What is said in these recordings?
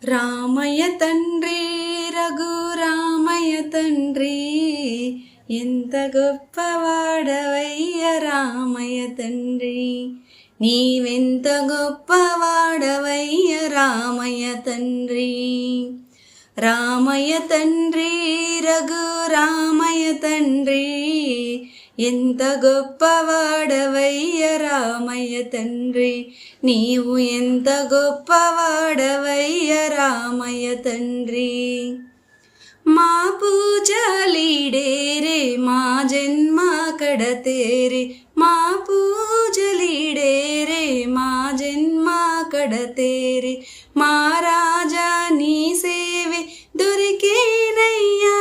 రామయ్య తండ్రి రఘురామయ్య తండ్రి ఎంత గొప్పవాడవయ్య రామయ్య తండ్రి, నీవెంత గొప్పవాడవయ్య రామయ్య తండ్రి. రామయ్య తండ్రి రఘురామయ్య తండ్రి ఎంత గొప్పవాడవయ్య రామయ్య తండ్రి, నీవు ఎంత గొప్పవాడవయ్య రామయ్య తండ్రి. మా పూజలీడేరే మా జన్మ కడతేరే, మా పూజలీడేరే మా జన్మ కడతేరే, మా రాజా నీ సేవే దొరికేనయ్యా,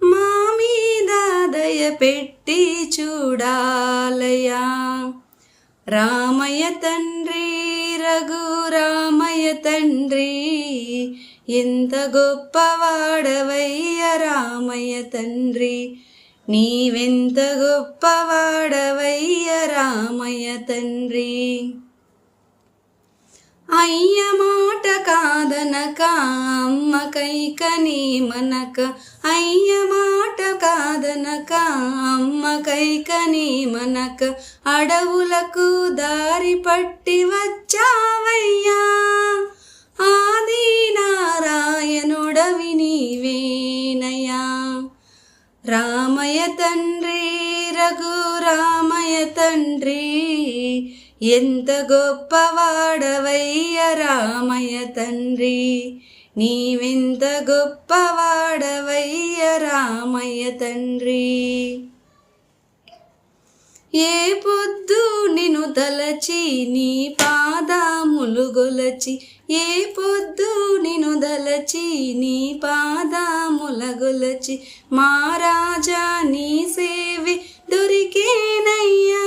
మా మీద దయ పెట్టి చూడాలయ్యా. రామయ్య తండ్రి రఘురామయ్య తండ్రి ఎంత గొప్పవాడవయ్య రామయ్య తండ్రి, నీవెంత గొప్పవాడవయ్య రామయ్య తండ్రి. అయ్య మాట కాదనక అమ్మ కైకని మనక, అయ్య మాట కాదనక అమ్మ కైకని మనక, అడవులకు దారి పట్టి వచ్చావయ్యా, ఆది నారాయణుడవి నీవేనయ్యా. రామయ్య తండ్రి రఘురామయ్య తండ్రి ఎంత గొప్పవాడవయ్య రామయ్య తండ్రి, నీవెంత గొప్పవాడవయ్య రామయ్య తండ్రి. ఏ పొద్దు నిన్ను తలచి నీ పాదములు గొలచి, ఏ పొద్దు నిన్ను దలచి నీ పాదముల గొలచి, మా రాజా నీ సేవే దొరికేనయ్యా,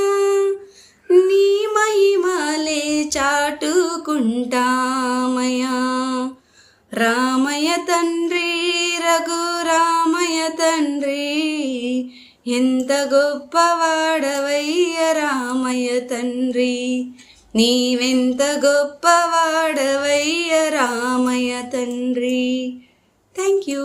నీ మహిమలే చాటుకుంటామయ్యా. రామయ్య తండ్రి రఘురామయ్య తండ్రి ఎంత గొప్పవాడవయ్య రామయ్య తండ్రి, నీవెంత గొప్పవాడవయ్య రామయ్య తండ్రి. Thank you.